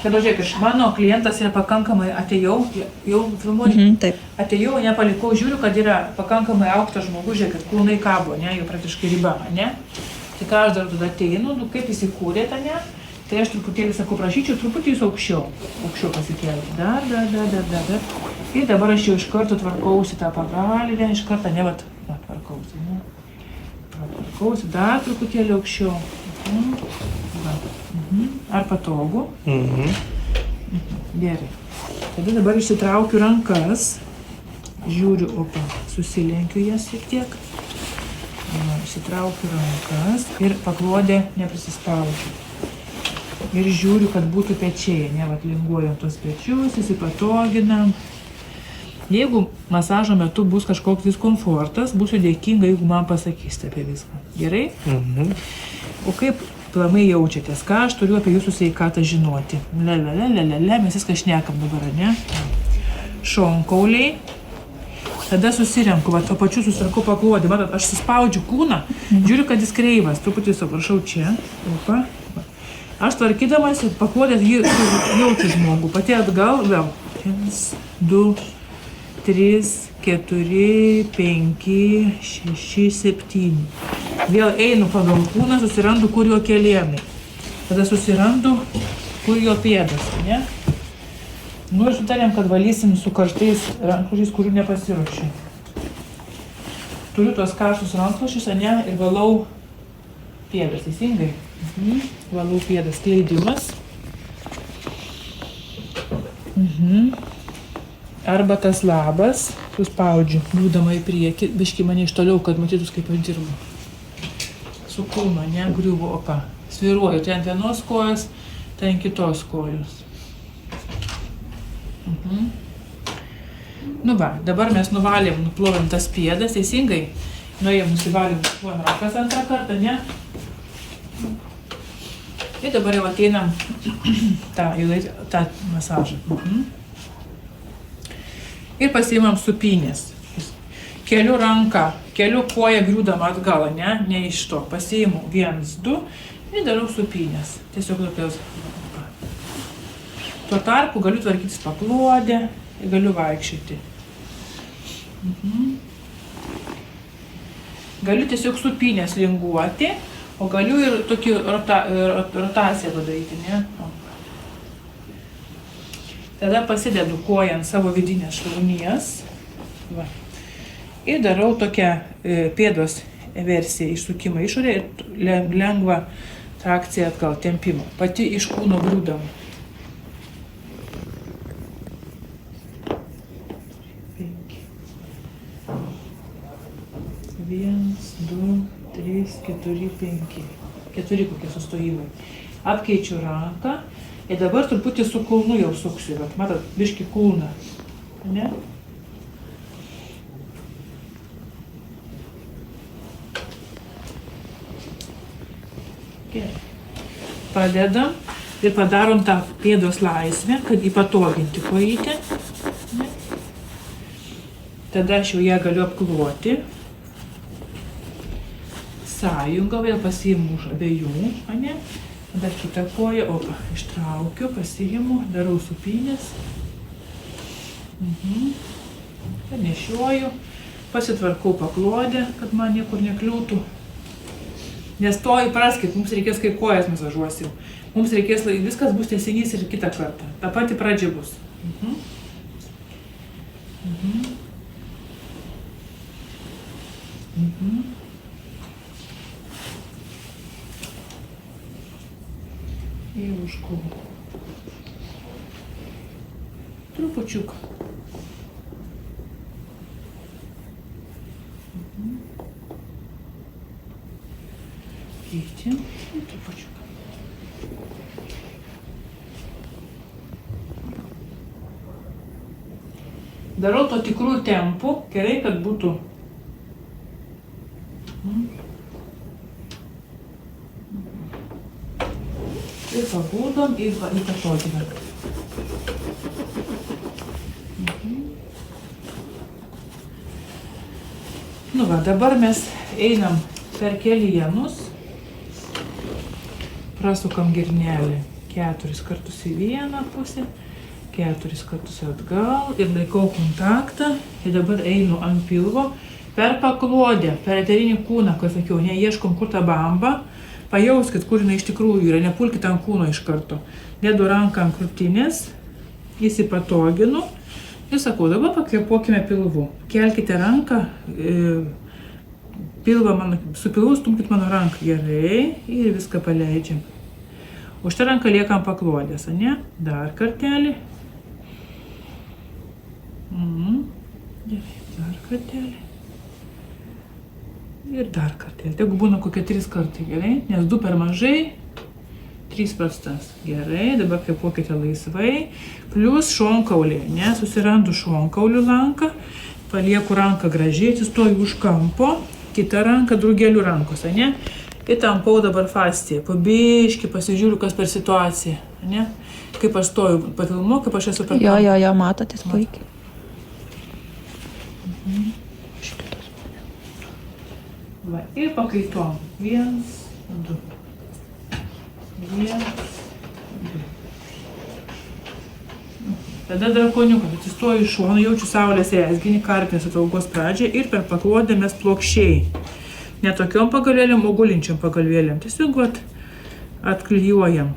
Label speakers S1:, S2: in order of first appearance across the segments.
S1: Dabar žiūrėk, mano klientas yra pakankamai, atėjau, jau filmuoju,
S2: Taip.
S1: atėjau, nepalikau, žiūriu, kad yra pakankamai aukštas žmogus, žiūrėk, kad kūnai kabo, ne, jau praktiškai riba, ne. Tai ką aš dar tada ateinu, nu kaip įsikūrė tą, ne, tai aš truputėlį sakau, prašyčiau, truputį jūs aukščiau pasikėlti, dar. Ir dabar aš jau iš karto tvarkausi tą pagalvę, iš karto, ne, tvarkausi, ne. Tvarkausi, dar truputėlį aukščiau. Ar patogu? Gerai. Tada dabar išsitraukiu rankas, žiūriu, susilenkiu jas šiek tiek. Išsitraukiu rankas ir paklodę neprisispaudžiu. Ir žiūriu, kad būtų pečiai, linguojam tos pečius, įsipatoginam. Jeigu masažo metu bus kažkoks diskomfortas, būsiu dėkinga, jeigu man pasakysite apie viską. Gerai? O kaip plamai jaučiatės? Ką aš turiu apie jūsų sveikatą žinoti? Mes viską šnekam dabar, ne? Šonkauliai. Tada susirenku, o pačiu susirankau paklodę. Matot, aš suspaudžiu kūną, žiūriu, kad jis kreivas. Truputį suprašau čia. Aš tvarkydamas paklodės jaučiu žmogų. Pati atgal vėl. 1, 2, 3, 4, 5, 6, 7. Vėl einu pagal kūną, susirandu, kur jo kelienai. Tada susirandu, kur jo pėdas, ne? Nu ir sutarėm, kad valysim su karštais rankšluosčiais, kurių nepasiruošiu. Turiu tuos karštus rankšluosčius, ne? Ir valau pėdas, teisingai? Valau pėdas, kleidimas. Arba tas labas, suspaudžiu, būdama į priekį, biškį mane iš toliau, kad matytus, kaip aš dirbu. Su kūno, ne, griuvu, sviruoju, tai ant vienos kojos, tai ant kitos kojos. Nu va, dabar mes nuvalėm, nuplovėm tas pėdas, teisingai, nuėjom, nusivalėm, nuplovėm rankas antrą kartą, ne? Ir dabar jau ateinam tą masažą. Ir pasiimam supynės. Keliu ranką, keliu koją griūdama atgal, ne iš to. Pasiimu 1, 2 ir darau supynės. Tiesiog tokios. Tuo tarpu galiu tvarkytis paklodę ir galiu vaikščioti. Galiu tiesiog supynės linguoti, o galiu ir tokį rotaciją padaryti, ne? Tada pasidedu koją ant savo vidinės šlaunies. Va. Ir darau tokią pėdos versiją, išsukimą išorę ir lengvą trakciją atgal, tempimą. Pati iš kūno griūdama. 5. 1, 2, 3, 4, 5. 4 kokie sustojimai. Apkeičiu ranką. Ir dabar truputį su kulnu jau suksiu, bet matot, biškį kulną, ne? Gerai. Pradedam ir padarom tą pėdos laisvę, kad įpatoginti kojytę. Tada aš jau ją galiu apkloti. Sąjungą vėl pasiimu už abiejų, ne? Tada kitą koją, ištraukiu, pasiimu, darau supynės. Nešioju, pasitvarkau paklodę, kad man niekur nekliūtų. Nes to įpraskit, mums reikės, kai kojas masažuosim. Mums reikės, viskas bus tęsinys ir kitą kartą. Ta pati pradžia bus. Ir už kūno. Trupučiuką. Keičiam ir trupučiuką. Darau to tikrų tempų, gerai, kad būtų. Ir pabūdom ir įpatoginam. Nu va, dabar mes einam per kelienus, prasukam girnelį 4 kartus į vieną pusę, 4 kartus atgal ir laikau kontaktą. Ir dabar einu ant pilvo, per paklodę, per eterinį kūną, kaip sakiau, neieškom kur ta bamba, pajauskit, kur jinai iš tikrųjų yra, nepulkit ant kūno iš karto. Dedu ranką ant krūtinės, įsipatoginu ir sakau, dabar pakvėpuokime pilvu. Kelkite ranką, pilvą mano, su pilvu stumkit mano ranką gerai ir viską paleidžiam. O šitą ranką liekam paklodės, ne? Dar kartelį. Gerai, dar kartelį. Ir dar kartelį. Tegu būna kokie 3 kartai, gerai? Nes 2 per mažai, 3 prastas. Gerai, dabar kvėpuokite laisvai. Plius šonkauliai, ne? Susirandu šonkaulių lanką, palieku ranką gražiai, atsistoju už kampo, kitą ranką drugelių rankose, ne? Įtampau dabar fasciją, pabiški, pasižiūriu, kas per situaciją, ne? Kaip aš stoju, pafilmuoju, kaip aš esu per kampą.
S2: Jo, matotės puikiai.
S1: Va, ir pakaitom. 1, 2. 1, 2. Tada drakoniukas, atsistoju iš šono, jaučiu saulės rezginį, karpinės ataugos pradžią ir per paklodę mes plokščiai. Ne tokiom pagalvėlėm, o gulinčiom pagalvėlėm. Tiesiog atklijuojam.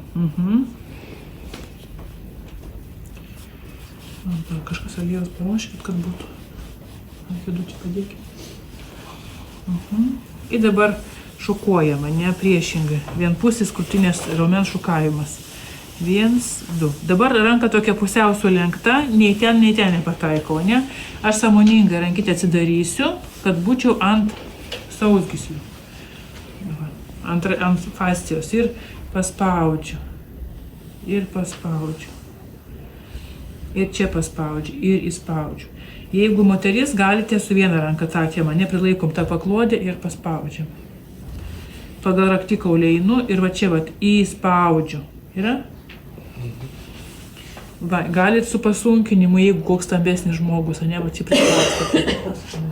S1: Kažkas aliejaus paruoškit, kad būtų. Ant kėdutį padėkit. Ir dabar šukuojama, ne priešingai. Vienpusis krūtinės raumens šukavimas. 1, 2. Dabar ranka tokia pusiau sulenkta, nei ten nepataikau, ne? Aš sąmoningai rankytę atsidarysiu, kad būčiau ant sausgyslių. Ant fascijos ir paspaudžiu. Ir paspaudžiu. Ir čia paspaudžiu. Ir įspaudžiu. Jeigu moteris, galite su viena ranka tą temą, neprilaikom tą paklodę ir paspaudžiam. Pagal raktikaulį einu ir va čia įspaudžiu. Yra? Va, galit su pasunkinimu, jeigu koks stambesnis žmogus, ne, va čia prispaudžiu.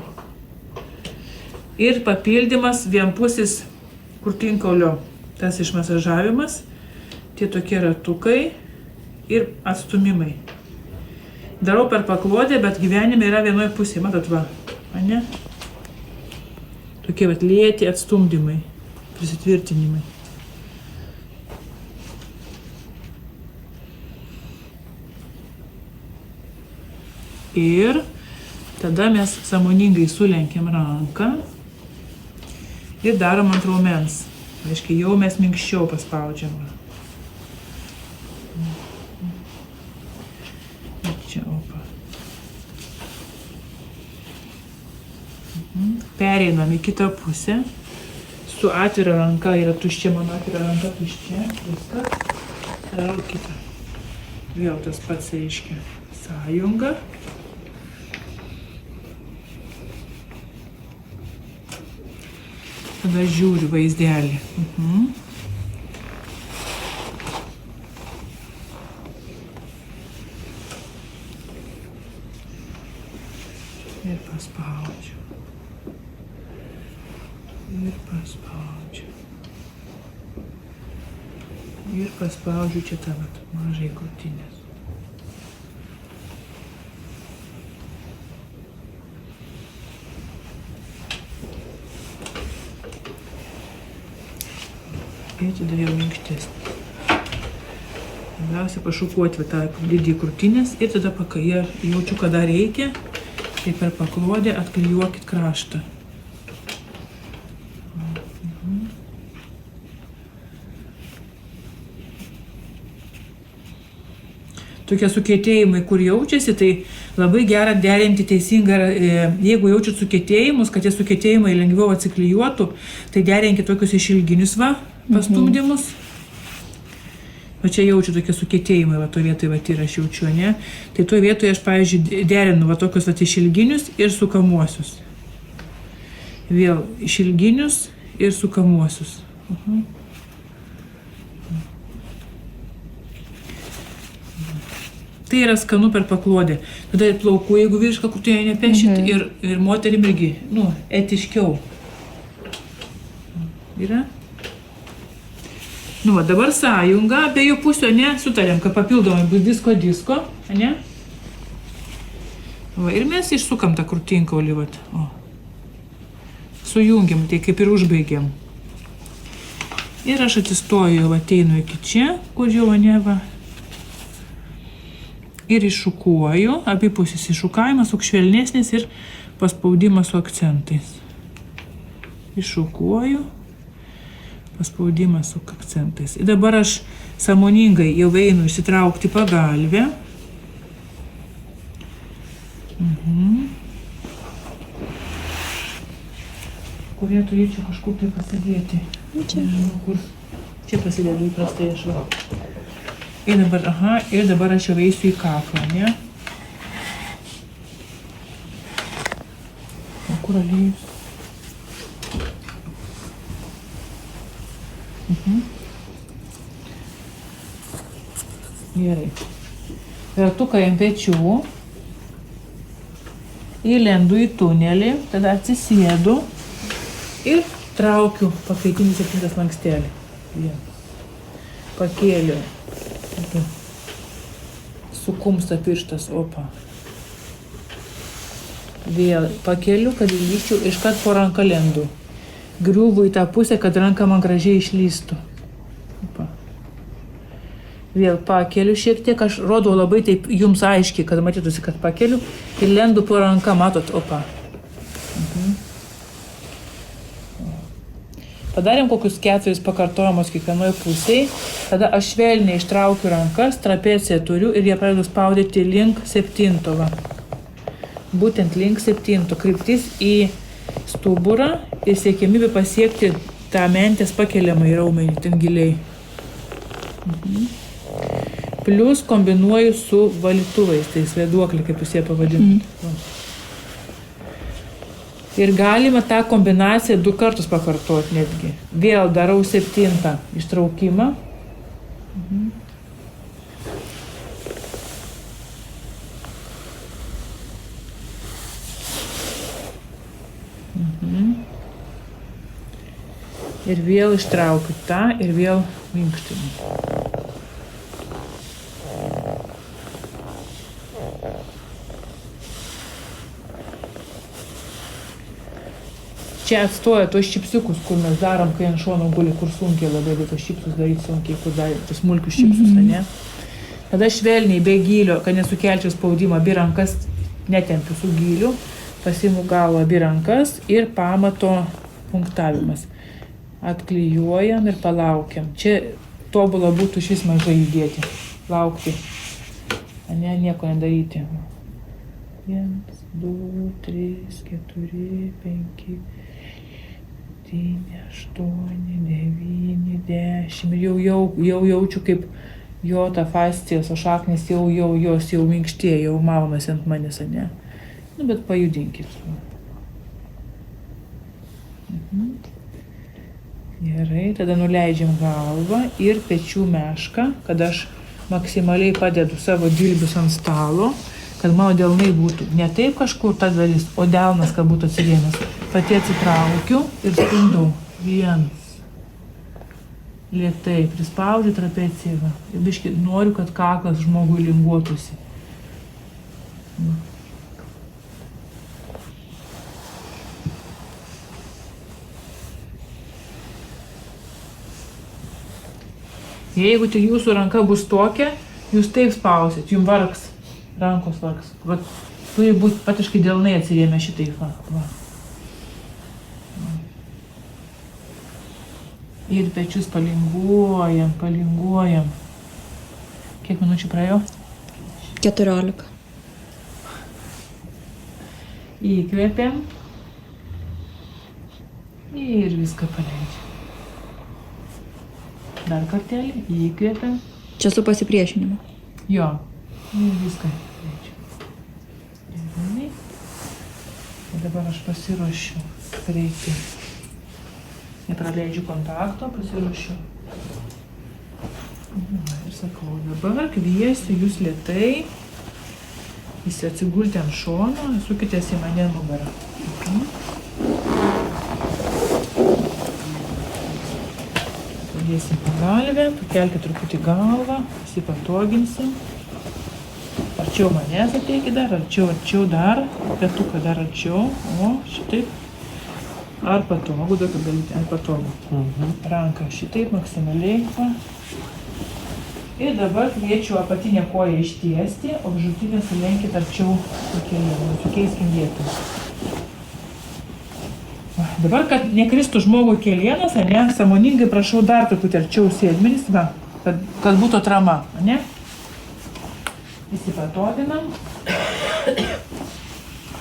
S1: Ir papildymas, vienpusis krūtinkaulio, tas išmasažavimas, tie tokie ratukai ir atstumimai. Darau per paklodę, bet gyvenime yra vienoje pusėje, matot va, ne? Tokie lėti atstumdymai, prisitvirtinimai. Ir tada mes sąmoningai sulenkiam ranką ir darom ant raumens. Aiškiai, jau mes minkščiau paspaudžiam. Pereinam į kitą pusę. Su atvira ranka yra tuščia, mano atvira ranka tuščia. Viskas. Darau kitą. Vėl tas pats reiškia sąjunga. Tada žiūriu vaizdelį. Ir paspaudžiu. Ir paspaudžiu. Ir paspaudžiu čia tą mažai krūtinės. Ir tada jau minkštesnė. Labiausiai pašukuoti tą didį krūtinės ir tada jaučiu, kada reikia, tai per paklodę atklijuokit kraštą. Tokie sukietėjimai, kur jaučiasi, tai labai gera derinti teisingą, jeigu jaučiat sukietėjimus, kad tie sukietėjimai lengviau atsiklijuotų, tai derinkit tokius išilginius pastumdymus. O čia jaučiu tokie sukietėjimai, to vietoje ir aš jaučiu, ne? Tai to vietoje aš, pavyzdžiui, derinu tokius išilginius ir sukamuosius. Vėl išilginius ir sukamuosius. Tai yra skanu per paklodę. Tada ir plaukų, jeigu vyrišką krūtinę nepešit, ir moterim irgi, etiškiau. Yra? Nu, va, dabar sąjunga, abiejų pusių, ne, sutarėm, kad papildomai bus disko, ne? Va, ir mes išsukam tą krūtinkaulį, va. O. Sujungiam, tai kaip ir užbaigiam. Ir aš atsistoju, va, ateinu iki čia, kur jau, ne, va. Ir iššukuoju, abipusis iššukavimas, švelnesnis ir paspaudimas su akcentais. Iššukuoju, paspaudimas su akcentais. Ir dabar aš sąmoningai jau einu išsitraukti pagalvę. Kurie turėčiau kažkur tai pasidėti. Čia. Nežinau, kur. Čia pasidėdu įprastai aš va. Ir dabar aš jau eisiu į kaklą, ne? O kur aliejus? Gerai. Ratuką ant pečių. Įlendu į tunelį, tada atsisėdu ir traukiu pakaitinį 7 lankstelį. Pakėliu. Sukumsta pirštas, opa. Vėl pakeliu, kad įlįsčiau, iškart po ranką lendu. Griūvu į tą pusę, kad ranka man gražiai išlystų. Opa. Vėl pakeliu šiek tiek, aš rodau labai taip jums aiškiai, kad matytųsi, kad pakeliu. Ir lendu po ranką, matot, opa. Padarėm kokius 4 pakartojimus kiekvienoje pusėje. Tada aš švelniai ištraukiu rankas, trapeciją turiu ir jie pradedu spaudyti link 7. Va. Būtent link 7. Kryptis į stuburą ir siekiamybė pasiekti tą mentės pakeliamą į raumenį, ten giliai. Plius kombinuoju su valytuvais, tai sveduoklį, kaip jūs jie pavadinate. Ir galima tą kombinaciją 2 kartus pakartoti netgi. Vėl darau 7 ištraukimą. Ir vėl ištraukiu tą ir vėl minkštinu. Čia atstoja tos čipsiukus, kur mes darom, kai ant šono guli, kur sunkiai labai, bet tos čipsus daryti sunkiai, kur daryti tos smulkius čipsus, ne? Tada švelniai, be gylio, kad nesukelčiau spaudimą, abi rankas netempiu su gyliu, pasiimu galvą abi rankas ir pamato punktavimas. Atklijuojam ir palaukiam. Čia tobulą būtų šis mažai judėti, laukti, ne, nieko nedaryti. 1, 2, 3, 4, 5... 7, 8, 9, 10 ir jau jaučiu, kaip jo ta fascijos, o šaknis jos jau minkštėja, jau maunasi ant manęs, ne? Nu, bet pajudinkit. Gerai, tada nuleidžiam galvą ir pečių mešką, kad aš maksimaliai padedu savo dilbius ant stalo, kad mano delnai būtų ne taip kažkur ta dalis, o delnas, kad būtų atsirėmęs. Pati atsitraukiu ir stundau. 1. Lėtai prispaudžiu trapeciją. Ir biškį noriu, kad kaklas žmogui linguotųsi. Jeigu tik jūsų ranka bus tokia, jūs taip spausit, jums vargs. Rankos vargs. Vat turi būti patiškai delnai atsirėmę šitaip. Va. Ir pečius palinguojam. Kiek minučių praėjo?
S2: 14.
S1: Įkvėpiam. Ir viską paleidžiam. Dar kartelį. Įkvėpiam.
S2: Čia su pasipriešinimu.
S1: Jo. Ir viską paleidžiam. Gerai. Ir dabar aš pasiruošiu prieiti. Nepraleidžiu kontakto, pasiruošiu. Ir sakau, dabar kviesiu jūs lėtai. Jūs atsigulti ant šono, sukitės į mane nugarą. Dėsim pagalvę, pakelkit truputį galvą, pasipatoginsim. Arčiau manęs ateikit dar, arčiau dar, petuką dar arčiau, o šitaip. Ar patogu, daug galite, ar patogu. Ranką šitaip maksimaliai. Va. Ir dabar kviečiu apatinę koją ištiesti, o viršutinę sulenkit arčiau pakėlimo, sukeiskim vietą. Dabar, kad nekristų žmogui kėlienas, ne, sąmoningai prašau dar truputį arčiau sėdmenis, va, kad būtų atrama, ne? Įsipatoginam.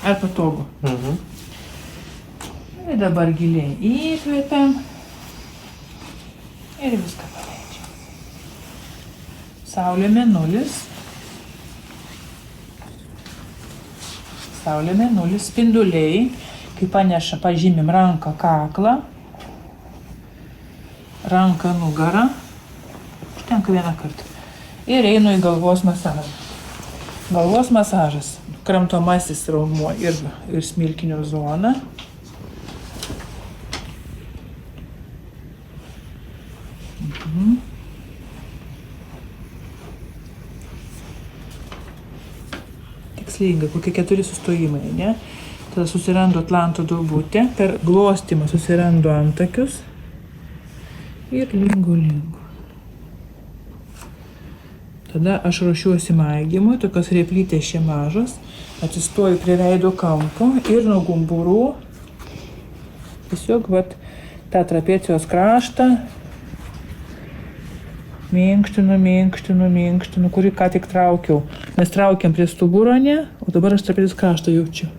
S1: Ar patogu? Ir dabar giliai įkvepiam. Ir viską paleidžiam. Saulė mėnulis. Saulė mėnulis, spinduliai. Kai paneša, pažymim ranką kaklą. Ranką nugarą. Užtenka vieną kartą. Ir einu į galvos masažą. Galvos masažas, kramtomasis raumuo ir smilkinio zona. Tikslingai, kokie 4 sustojimai, ne? Tada susirandu atlanto duobutę, per glostymą susirandu antakius ir lingu. Tada aš ruošiuosi maigymui, tokios replytės čia mažos, atsistoju prie veido kampo ir nuo gumburų tiesiog vat tą trapecijos kraštą minkštinu, kurį ką tik traukiau. Mes traukiam prie stuburo, ne, o dabar aš trapecijos kraštą jaučiu.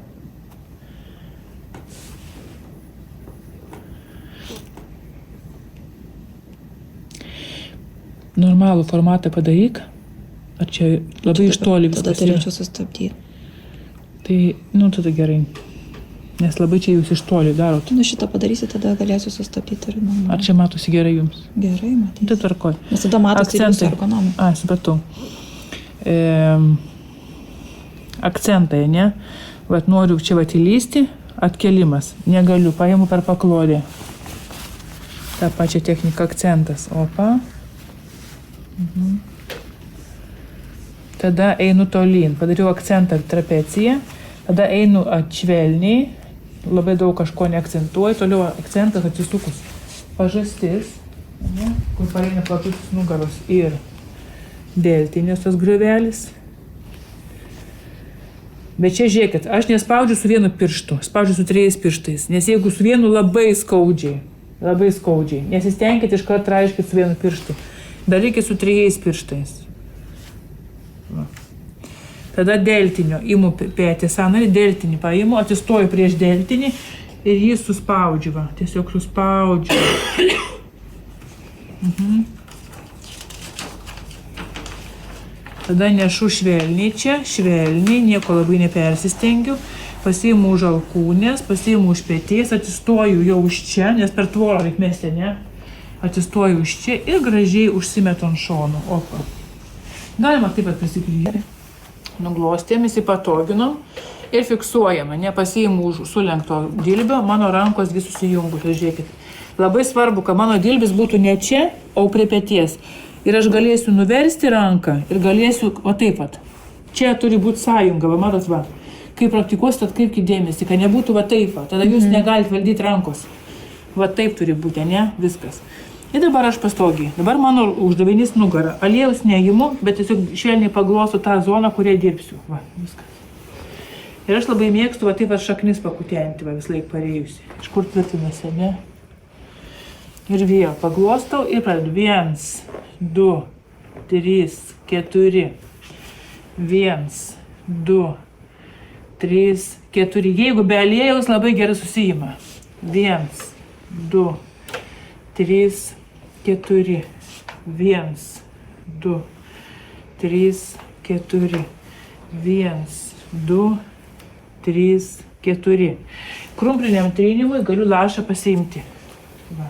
S1: Normalų formatą padaryk. Ar čia labai iš toli viskas?
S2: Tada turėčiau sustabdyti.
S1: Tai, tada gerai. Nes labai čia jūs iš toli darot.
S2: Šitą padarysi, tada galėsiu sustabdyti ir normaliai.
S1: Ar čia matosi gerai jums?
S2: Gerai, matysi.
S1: Tai tvarkoj.
S2: Nes tada matosi ir jūsų ergonomika.
S1: Supratau. Akcentai, ne? Vat noriu čia vat įlysti, atkelimas. Negaliu, paimu per paklodę. Ta pačia technika akcentas. Opa. Tada einu tolyn, padariau akcentą trapeciją, tada einu atšvelniai, labai daug kažko neakcentuoju, toliau akcentas atsisukus pažastis, ne, kur pareina platusis nugaros ir deltinės tas griovelis. Bet čia žiūrėkit, aš nespaudžiu su vienu pirštu, spaudžiu su 3 pirštais, nes jeigu su vienu labai skaudžiai, nesistengkit iš karto raiškit su vienu pirštu, darykit su 3 pirštais. Va. Tada deltinio, imu petį sąnarį, deltinį paimu, atsistoju prieš deltinį ir jį suspaudžiu, va, tiesiog suspaudžiu. Tada nešu švelniai čia, nieko labai nepersistengiu, pasiimu už alkūnės, pasiimu už peties, atsistoju jau už čia, nes per tvorą reik mesti, ne? Atsistoju už čia ir gražiai užsimetu ant šonų. Opa. Galima taip pat prisiklyjti. Nuglostėm, įsipatoginom ir fiksuojam, ne, pasiimu už sulenkto dilbio, mano rankos dvi susijungusios, žiūrėkit. Labai svarbu, kad mano dilbis būtų ne čia, o prie peties. Ir aš galėsiu nuversti ranką ir galėsiu, o taip pat. Čia turi būti sąjunga, va, matot, va. Kai praktikuosite, atkreipkite dėmesį, kad nebūtų va taip, va. Tada jūs negalite valdyti rankos. Va taip turi būti, ne, viskas. Ir dabar aš pastogiai. Dabar mano uždavinys nugara. Aliejaus neimu, bet tiesiog švelniai paglostu tą zoną, kurioje dirbsiu. Va, viskas. Ir aš labai mėgstu, va taip va šaknis pakutenti, va vis laik parėjusi. Iš kur tvirtinasi, ne? Ir vėl paglostau ir pradedu. 1, 2, 3, 4. 1, 2, 3, 4. Jeigu be aliejaus labai gerai susijima. 1, 2, 3, 4. 1, 2, 3, 4. 1, 2, 3, 4. Krumpliniam trynimui galiu lašą pasiimti. Va.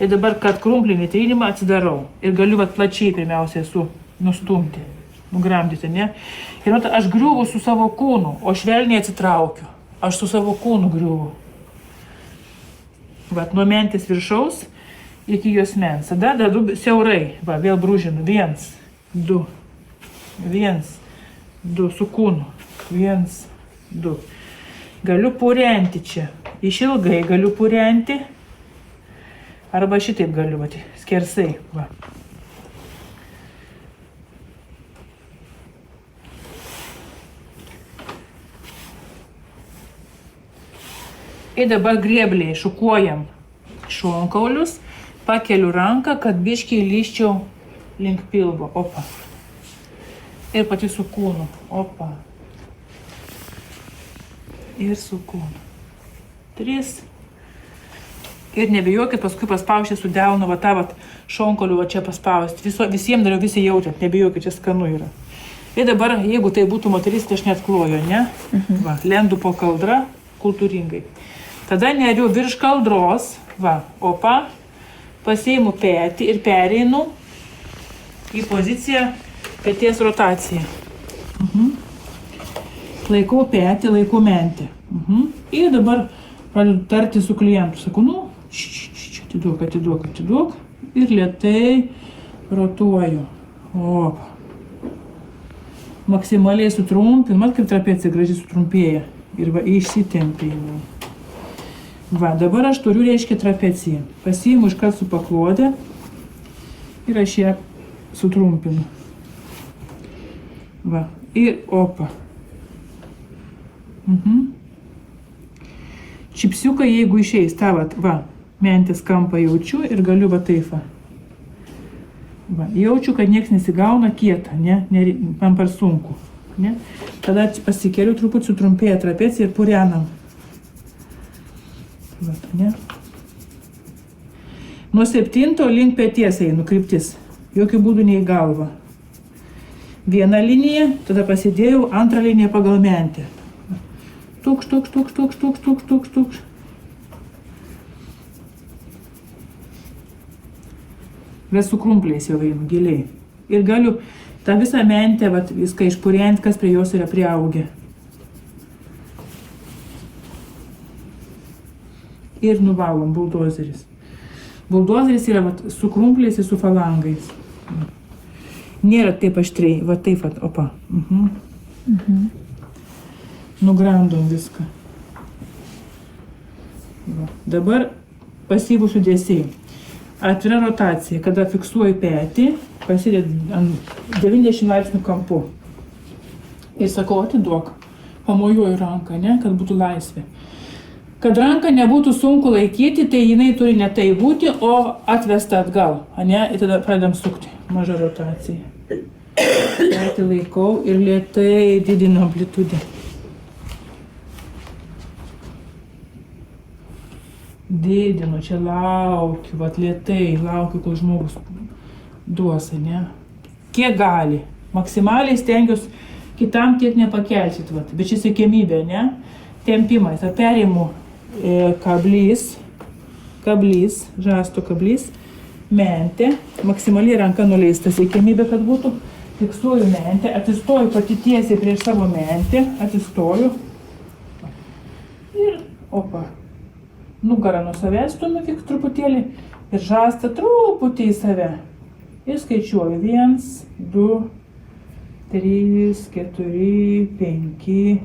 S1: Ir dabar, kad krumplinį trynimą atsidarau. Ir galiu vat plačiai pirmiausia nustumti, nugramdyti, ne? Ir vat aš griuvu su savo kūnu, o švelniai atsitraukiu. Aš su savo kūnu griuvu. Vat nuo mentės viršaus iki juosmens. Tada dedu siaurai. Va, vėl brūžinu. 1, 2. 1, 2. Su kūnu. 1, 2. Galiu purenti čia. Išilgai galiu purenti. Arba šitaip galiu, va, skersai. Va. Ir dabar grėbliai šukuojam šonkaulius, pakeliu ranką, kad biškiai lyščiau link pilvo. Opa. Ir pati su kūnu. Opa. Ir su kūnu. 3. Ir nebijokit, paskui paspausti su delnu, va tą šonkauliu va čia paspausti. Visiems dariau, visi jaučiat, nebijokit, čia skanu yra. Ir dabar, jeigu tai būtų moteris, tai aš net kloju, ne? Va, lendu po kaldrą, kultūringai. Tada neriu virš kaldros, va, opa, pasiimu petį ir pereinu į poziciją peties rotaciją. Laikau petį, laikau mentį. Ir dabar pradedu tarti su klientu. Sakau, nu, atiduok. Ir lėtai rotuoju. Opa. Maksimaliai sutrumpinu, mat kaip trapecija gražiai sutrumpėja. Ir va, išsitempėjau. Va, dabar aš turiu, reiškia, trapeciją. Pasiimu iškart su paklodė ir aš ją sutrumpinu. Va, ir opa. Čipsiukai, jeigu išeis, tą va, mentės kampą jaučiu ir galiu va taip va. Va, jaučiu, kad nieks nesigauna kieta, ne, man per sunku. Ne? Tada pasikeliu truputį sutrumpėję trapeciją ir purenam. Va, ne? Nuo 7 link peties einu kryptis. Jokių būdų ne į galvą. Viena linija, tada pasidėjau, antrą liniją pagal mentę. Tuks. Bet su krumpliais jau einu giliai. Ir galiu tą visą mentę, vat, viską išpurenti, kas prie jos yra priaugę. Ir nuvalom buldozeris. Buldozeris yra vat, su krumpliais ir su falangais. Nėra taip aštriai, va taip, vat, opa. Nugrandom viską. Va. Dabar pasyvūs judesiai. Atvira rotacija, kada fiksuoju petį, pasidėt ant 90 laipsnių kampu. Ir sakau, atiduok. Pamojuoju ranką, ne, kad būtų laisvė. Kad ranką nebūtų sunku laikyti, tai jinai turi ne tai būti, o atvesta atgal. Ne? Ir tada pradedam sukti. Maža rotacija. Petį laikau ir lėtai didinu amplitudę. Didinu, čia laukiu, vat lėtai, laukiu, kol žmogus duos, ne? Kiek gali. Maksimaliai stengiuosi, kitam tiek nepakelsit, vat. Bet čia siekiamybė, ne? Tempimais. Ar perimu kablys, žasto kablys, mentė, maksimaliai ranka nuleista siekiamybė, kad būtų. Fiksuoju mentę, atsistoju pati tiesiai prieš savo mentę, atsistoju. Ir opa. Nugarą nuo savęs stumiu kiek truputėlį ir žastą truputį į save. Ir skaičiuoju 1, 2, 3, 4, 5,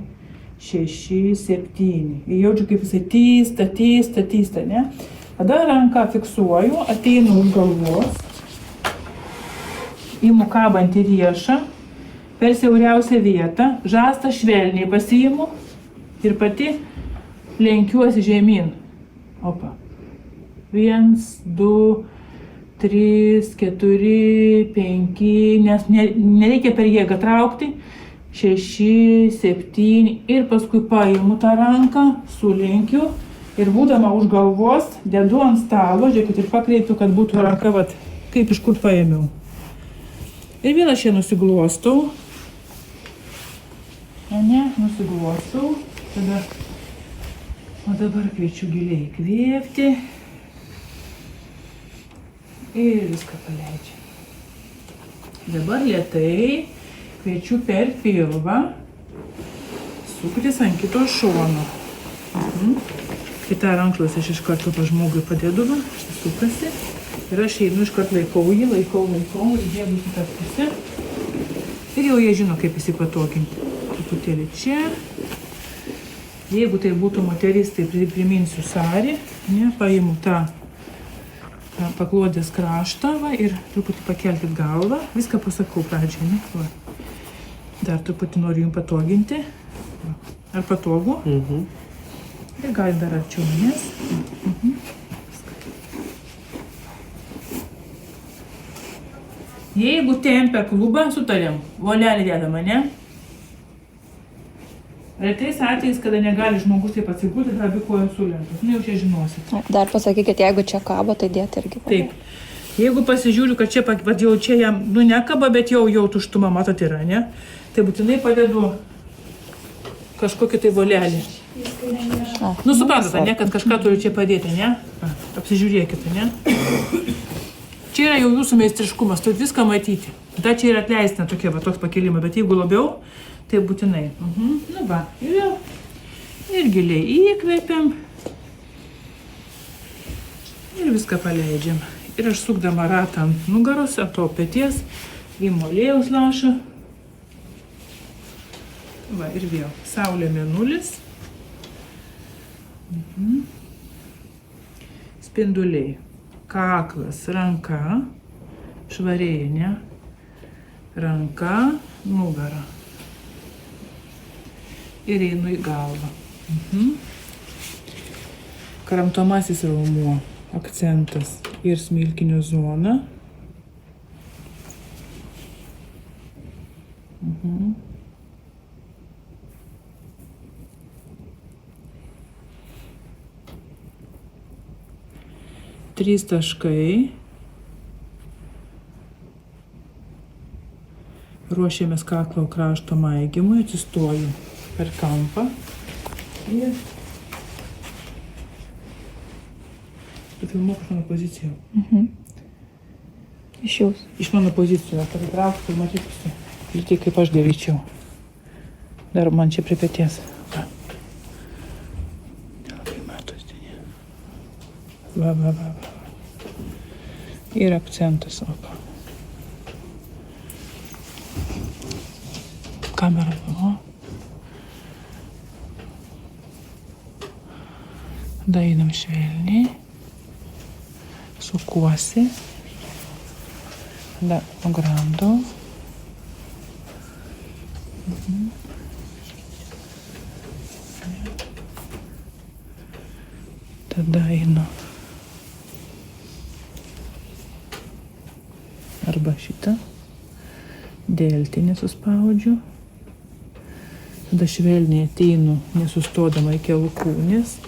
S1: 6, 7. Ir jaučiu, kaip jisai tysta, ne? Tada ranką fiksuoju, ateinu už galvos, imu kabantį riešą per siauriausią vietą, žastą švelniai pasiimu ir pati lenkiuosi žemyn. Opa. 1, 2, 3, 4, 5, nes nereikia per jėgą traukti. 6, 7 ir paskui paimu tą ranką, sulenkiu ir būdama už galvos dedu ant stalo, žiūrėkit, ir pakreipiu, kad būtų ranka, vat, kaip iš kur paėmiau. Ir vėl aš ją nusiglostau. Nusiglostau. Tada o dabar kviečiu giliai įkvėpti ir viską paleidžiu. Dabar lėtai kviečiu per pilvą suktis ant kito šono. Kitą rankšluostę aš iš karto žmogui padedu, sukasi. Ir aš einu iškart laikau jį, laikau, įdėdu kitą pusę. Ir jau jie žino, kaip įsipatoginti. Truputėlį čia. Jeigu tai būtų moteris, tai priminsiu sarį, ne, paimu tą paklodės kraštą va, ir truputį pakelkit galvą. Viską pasakau pradžiai, ne? Va. Dar truputį noriu jums patoginti. Va. Ar patogu? Ir gali dar arčiau manęs. Jeigu tempia klubą, sutarėm, volelį dedama, ne? Retais atvejais, kada negali žmogus taip atsigulti, tai abi kojos sulentos. Nu, jau čia žinosit.
S2: Dar pasakykit, jeigu čia kabo, tai dėti irgi.
S1: Taip. Jeigu pasižiūriu, kad čia, jau čia jam, nu, nekaba, bet jau tuštuma, matot, yra, ne? Tai būtinai padedu kažkokį tai volelį. Nu, suprantate, ne, kad kažką turiu čia padėti, ne? Apsižiūrėkite, ne? Čia yra jau jūsų meistriškumas, turit viską matyti. Tada čia yra atleistina tokia, va, toks pakelimas, bet jeigu labiau, tai būtinai. Nu, va, ir vėl. Ir giliai įkvėpiam. Ir viską paleidžiam. Ir aš sukdama ratą ant nugaros, ant to peties, imu aliejaus lašą. Va, ir vėl. Saulė mėnulis. Spinduliai. Kaklas, ranka. Švariai, ne? Ranka, nugara. Ir einu į galvą. Kramtomasis raumuo, akcentas ir smilkinio zona. Trys taškai. Ruošiamės kaklo krašto maigymui, atsistoju per kampą ir filmuok iš mano pozicijų.
S2: Iš jūs.
S1: Iš mano pozicijų, pasitrauksiu ir matysiu, lygiai kaip aš daryčiau. Dar man čia prie peties. Nelabai matosi, ne? Va. Ir akcentas, opa. Kamera, o. Tada einam švelniai. Sukuosi. Tada nugramdau. Tada einu. Arba šitą. Deltinį suspaudžiu. Tada švelniai ateinu, nesustodama iki alkūnės.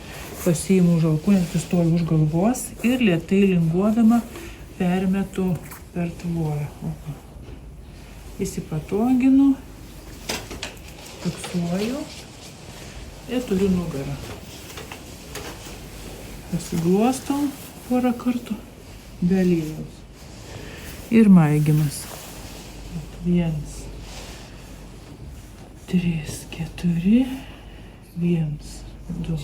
S1: Pasiimu už alkūnės, atsistoju už galvos ir lėtai linguodama permetu per tvorą. Įsipatoginu, fiksuoju ir turiu nugarą. Pasigluostau porą kartų be aliejaus. Ir maigymas. 1, 3, 4, 1, 2,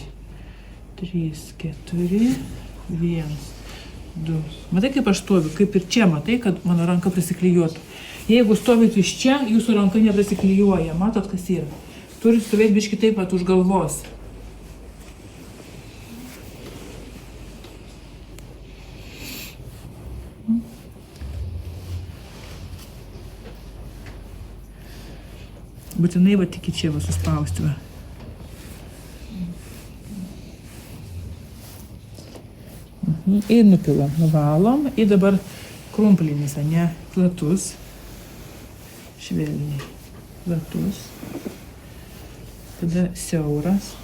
S1: 3, 4, 1, 2. Matai, kaip aš stoviu, kaip ir čia, matai, kad mano ranka prisiklijuotų. Jeigu stovit iš čia, jūsų ranka neprisiklijuoja. Matot, kas yra? Turit stovėti biškį taip pat už galvos. Būtinai va tik į čia va suspausti va. Ir nupilam, nuvalom. Ir dabar krumplinis, ne? Platus. Švelniai. Platus. Tada siauras.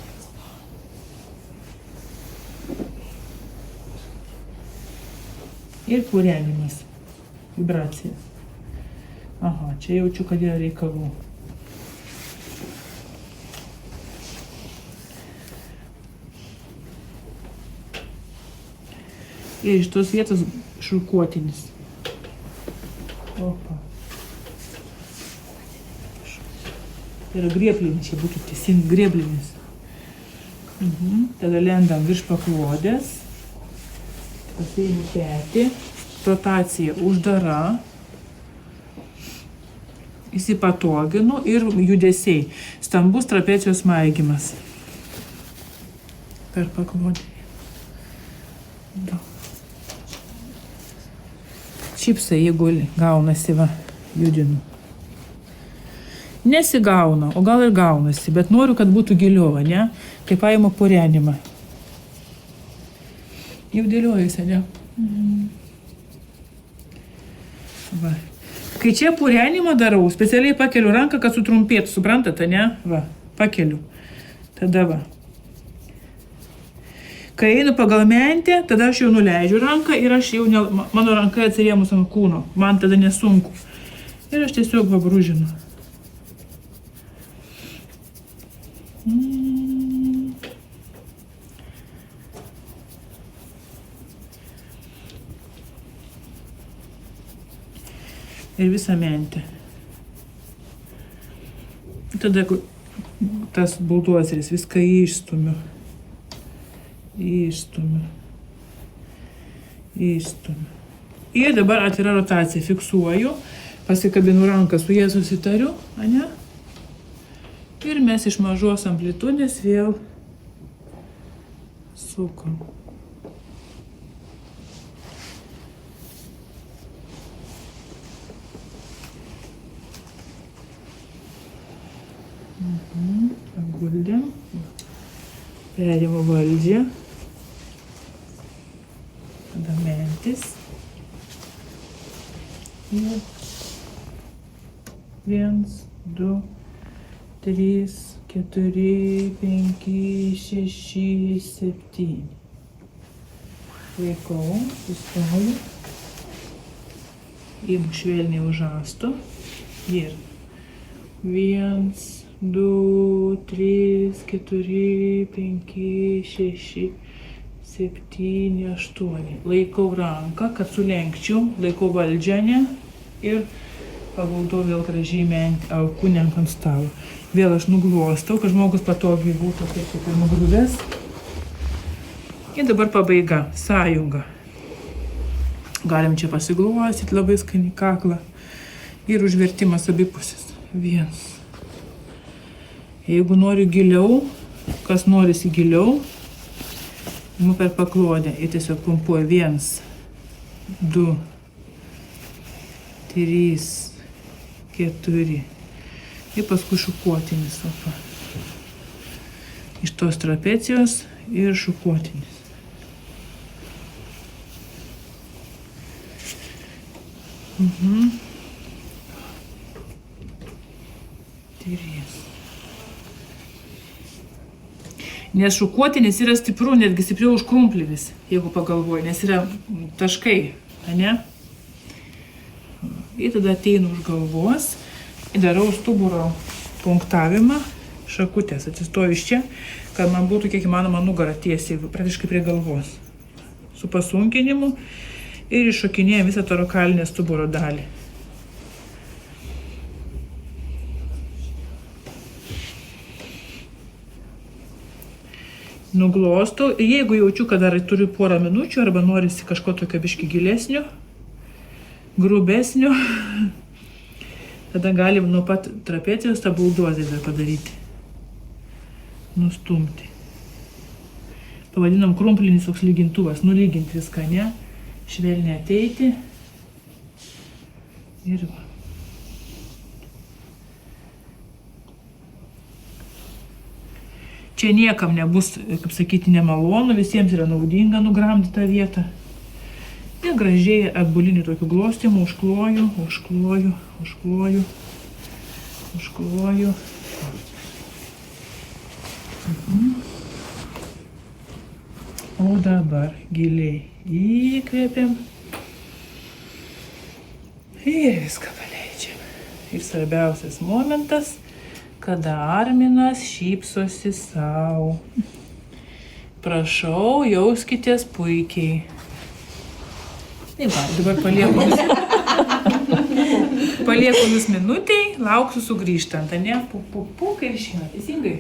S1: Ir kūrenimas. Vibracija. Aha, čia jaučiu, kad yra reikalų. Ir iš tos vietos šurkuotinis. Opa. Tai yra grėblinis, čia būtų teisingai grėblinis. Tada lendam virš paklodės. Pasiimu petį. rotacija uždara, įsipatoginu ir judesiai. Stambus trapecijos maigymas. Per paklodę. Čipsai, jeigu gaunasi, va, judinu. Nesigauna, o gal ir gaunasi, bet noriu, kad būtų giliau, ne? Kai paimu purenimą. Jau dėliojasi, ne? Va. Kai čia purenimą darau, specialiai pakeliu ranką, kad sutrumpėtų, suprantate, ne? Va, pakeliu. Tada va. Kai einu pagal mentę, tada aš jau nuleidžiu ranką ir aš jau, mano ranka atsirėmus ant kūno. Man tada nesunku. Ir aš tiesiog vabrūžinu. Ir visą mentę. Tada tas buldozeris viską išstumiu. Ir dabar atvira rotacija. Fiksuoju, pasikabinu ranką, su jie susitariu, ane? Ir mes iš mažos amplitudės vėl sukam. Paguldėm. Perimu valdžią. Tada mentis. Ir 1, 2, 3, 4, 5, 6, 7. Laikau, sustoju. Imu švelniai už žasto. Ir 1, 2, 3, 4, 5, 6, 7, 8. Laikau ranką, kad sulenkčiau, laikau valdžią, ne? Ir paguldau vėl gražiai alkūnę ant stalo. Vėl aš nuglostau, kad žmogus patogiai būtų kaip ir nugrūdęs. Ir dabar pabaiga, sąjunga. Galim čia pasigluosyti labai skaniai kaklą. Ir užvertimas abipusis. 1. Jeigu noriu giliau, kas norisi giliau, imu per paklodę ir tiesiog pumpuoju 1, 2, 3, 4. Ir paskui šukuotinis. Iš tos trapecijos ir šukuotinis. Nes šukuotinis yra stipru, netgi stipriau už krumplinis, jeigu pagalvoji, nes yra taškai, ne? Ir tada ateinu už galvos, darau stuburo punktavimą, šakutės, atsistoju iš čia, kad man būtų kiek įmanoma nugara tiesiai, praktiškai prie galvos. Su pasunkinimu ir iššokinėju visą torokalinę stuburo dalį. Nuglostau. Jeigu jaučiu, kad dar turiu porą minučių arba norisi kažko tokio biški gilesnio, grubesnio, tada galim nuo pat trapecijos tą buldozerį padaryti. Nustumti. Pavadinam krumplinis toks lygintuvas. Nulyginti viską, ne? Švelniai ateiti. Ir va. Čia niekam nebus, kaip sakyti, nemalonu, visiems yra naudinga nugramdyti tą vietą. Ir gražiai atbulinį tokių glostymų užkloju. O dabar giliai įkvėpiam ir viską paleidžiam. Ir svarbiausias momentas, kada Arminas šypsosi sau. Prašau, jauskitės puikiai. Tai va, dabar palieku jūs minutei, lauksiu sugrįžtant, ne? Puk ir išeina, teisingai.